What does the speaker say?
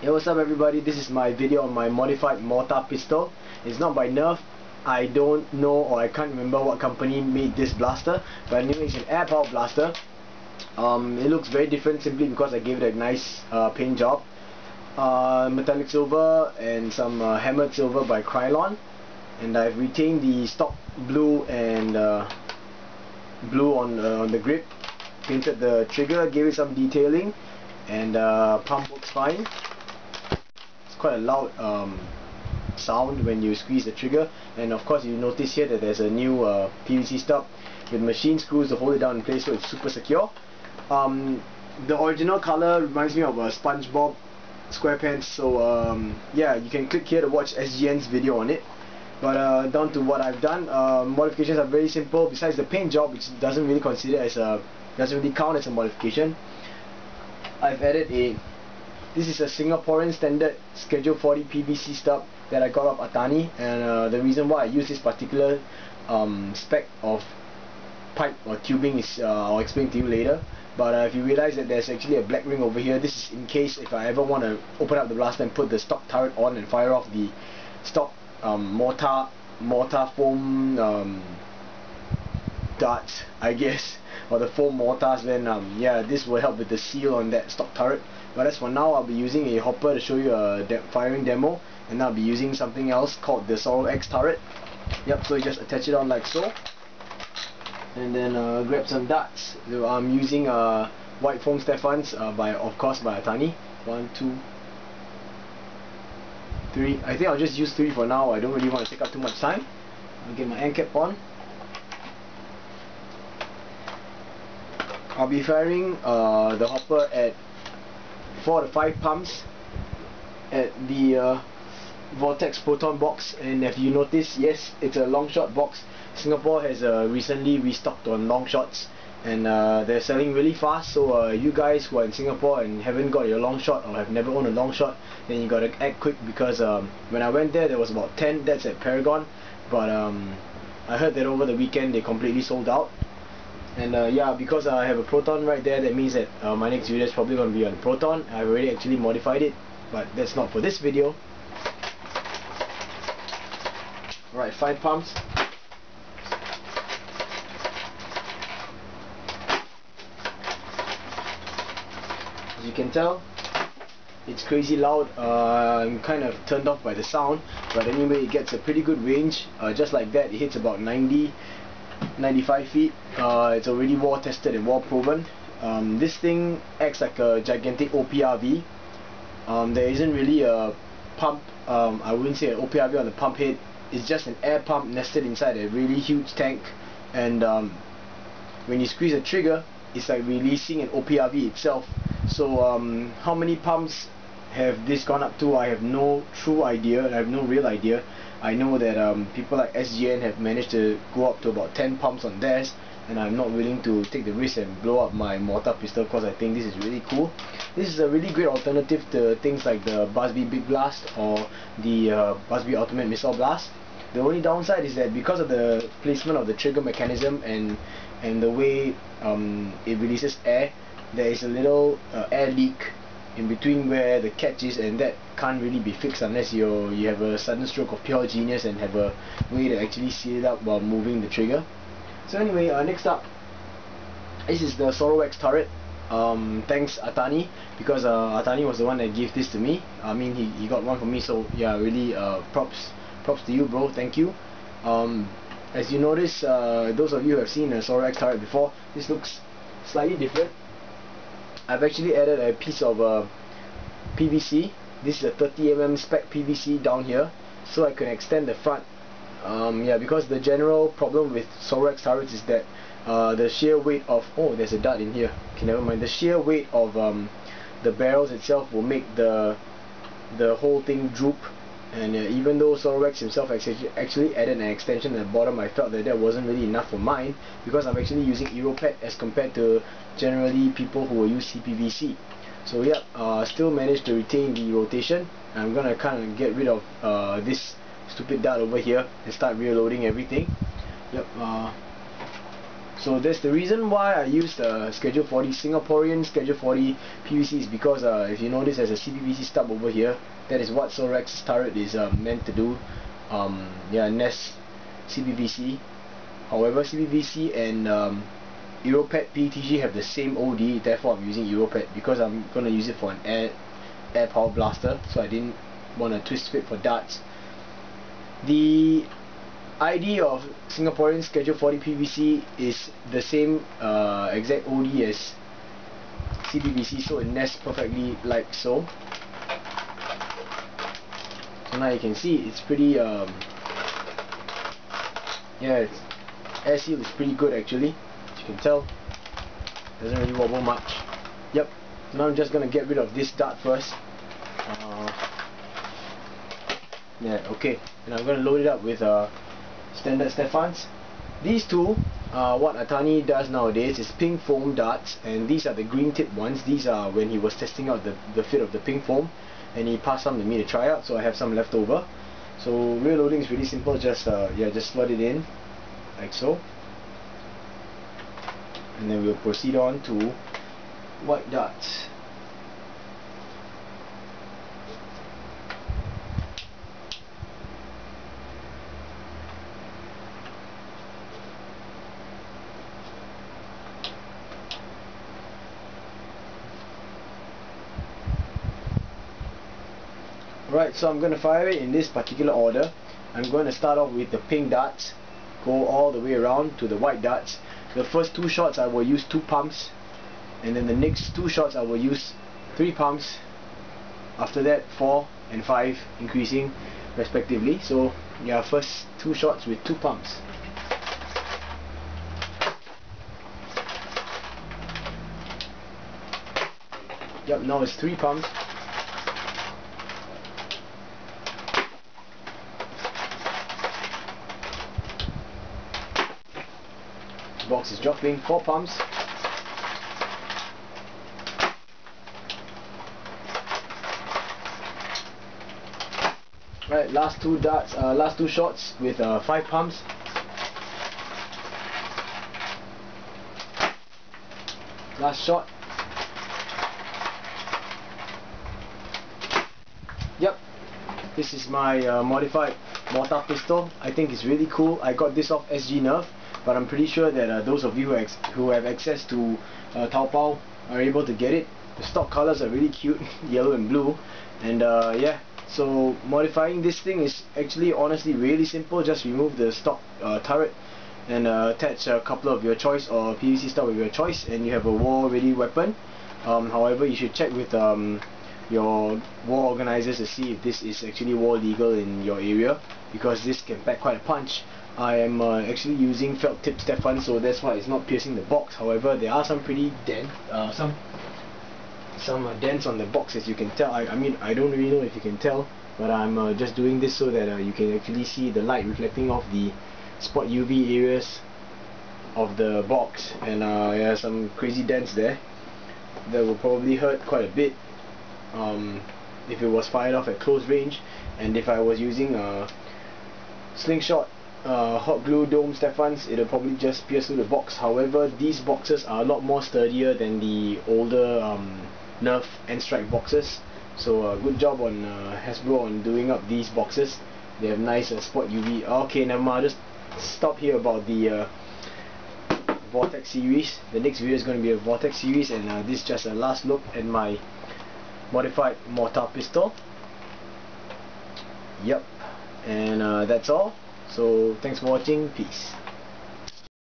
Hey, what's up everybody, this is my video on my modified Mortar Pistol. It's not by Nerf. I don't know, or I can't remember what company made this blaster, but anyway, it's an air powered blaster. It looks very different simply because I gave it a nice paint job. Metallic silver and some hammered silver by Krylon, and I've retained the stock blue and blue on the grip. Painted the trigger, gave it some detailing, and pump works fine. It's quite a loud sound when you squeeze the trigger, and of course you notice here that there's a new PVC stub with machine screws to hold it down in place, so it's super secure. The original color reminds me of a SpongeBob SquarePants, so yeah, you can click here to watch SGN's video on it. But down to what I've done, modifications are very simple. Besides the paint job, which doesn't really count as a modification, I've added this is a Singaporean standard Schedule 40 PVC stub that I got off Atani, and the reason why I use this particular spec of pipe or tubing is I'll explain to you later. But if you realize that there's actually a black ring over here, this is in case if I ever want to open up the blaster and put the stock turret on and fire off the stock mortar foam darts, I guess, or the foam mortars, then yeah, this will help with the seal on that stock turret. But as for now, I'll be using a hopper to show you a firing demo, and I'll be using something else called the SorrowX Turret. Yep, so you just attach it on like so, and then grab some darts. So I'm using white foam Stephans of course by Atani. 1, 2, 3. I think I'll just use 3 for now. I don't really want to take up too much time. I'll get my end cap on. I'll be firing the hopper at 4 to 5 pumps at the Vortex Proton box, and if you notice, yes, it's a long shot box. Singapore has recently restocked on long shots, and they're selling really fast, so you guys who are in Singapore and haven't got your long shot or have never owned a long shot, then you gotta act quick, because when I went there was about 10, that's at Paragon, but I heard that over the weekend they completely sold out. And yeah, because I have a Proton right there, that means that my next video is probably going to be on Proton. I've already actually modified it, but that's not for this video. Alright, 5 pumps. As you can tell, it's crazy loud. I'm kind of turned off by the sound, but anyway, it gets a pretty good range. Just like that, it hits about 95 feet. It's already war tested and war proven. This thing acts like a gigantic OPRV. There isn't really a pump, I wouldn't say an OPRV on the pump head. It's just an air pump nested inside a really huge tank, and when you squeeze the trigger, it's like releasing an OPRV itself. So how many pumps have this gone up to? I have no true idea, and I have no real idea. I know that people like SGN have managed to go up to about 10 pumps on theirs, and I'm not willing to take the risk and blow up my Mortar Pistol because I think this is really cool. This is a really great alternative to things like the Busby Big Blast or the Busby Ultimate Missile Blast. The only downside is that because of the placement of the trigger mechanism and the way it releases air, there is a little air leak in between where the catch is, and that can't really be fixed unless you have a sudden stroke of pure genius and have a way to actually seal it up while moving the trigger. So anyway, next up, this is the SorrowX Turret. Thanks Atani, because Atani was the one that gave this to me. I mean, he got one for me, so yeah, really props to you, bro. Thank you. As you notice, those of you who have seen a SorrowX Turret before, this looks slightly different. I've actually added a piece of PVC. This is a 30mm spec PVC down here, so I can extend the front. Yeah, because the general problem with SorrowX turrets is that the sheer weight of, oh, there's a dart in here. Okay, never mind. The sheer weight of the barrels itself will make the whole thing droop. And even though SorrowX himself actually added an extension at the bottom, I felt that wasn't really enough for mine, because I'm actually using Europet as compared to generally people who will use CPVC. So yeah, still managed to retain the rotation. I'm gonna kind of get rid of this stupid dart over here and start reloading everything. Yep. So that's the reason why I used Schedule 40 Singaporean Schedule 40 PVC, is because if you notice there's a CPVC stub over here. That is what SorrowX Turret is meant to do. Yeah, Nest CPVC. However, CPVC and Europet PETG have the same OD, therefore I'm using Europet because I'm gonna use it for an air power blaster, so I didn't want to twist fit for darts. The ID of Singaporean Schedule 40 PVC is the same exact OD as CPVC, so it nests perfectly like so. So now you can see it's pretty yeah, air seal is pretty good actually, as you can tell. Doesn't really wobble much. Yep. So now I'm just gonna get rid of this dart first. Yeah, okay. And I'm gonna load it up with standard Stephans. These two, what Atani does nowadays is pink foam darts, and these are the green tip ones. These are when he was testing out the fit of the pink foam, and he passed some to me to try out, so I have some left over. So rear loading is really simple, just yeah, just slot it in like so, and then we'll proceed on to white darts. Right, so I'm going to fire it in this particular order. I'm going to start off with the pink darts, go all the way around to the white darts. The first 2 shots I will use 2 pumps, and then the next 2 shots I will use 3 pumps. After that 4 and 5, increasing respectively. So yeah, first 2 shots with 2 pumps. Yep, now it's 3 pumps. Box is dropping, 4 pumps. Right, last 2 darts, last 2 shots with 5 pumps. Last shot. Yep, this is my modified Mortar Pistol. I think it's really cool. I got this off SG Nerf, but I'm pretty sure that those of you who have access to Taobao are able to get it. The stock colors are really cute, yellow and blue, and yeah, so modifying this thing is actually honestly really simple. Just remove the stock turret and attach a couple of your choice or PVC stub of your choice, and you have a war ready weapon. However, you should check with your war organizers to see if this is actually war legal in your area, because this can pack quite a punch. I am actually using felt tip Stefan, so that's why it's not piercing the box. However, there are some pretty dent, some dents on the box, as you can tell. I mean, I don't really know if you can tell, but I'm just doing this so that you can actually see the light reflecting off the spot UV areas of the box, and yeah, some crazy dents there that will probably hurt quite a bit if it was fired off at close range, and if I was using slingshot hot glue dome Stephans, it'll probably just pierce through the box. However, these boxes are a lot more sturdier than the older Nerf and Strike boxes, so good job on Hasbro on doing up these boxes. They have nice spot UV. Okay, never mind, I'll just stop here about the Vortex series. The next video is going to be a Vortex series, and this is just a last look at my modified Mortar Pistol. Yep, and that's all. So thanks for watching. Peace.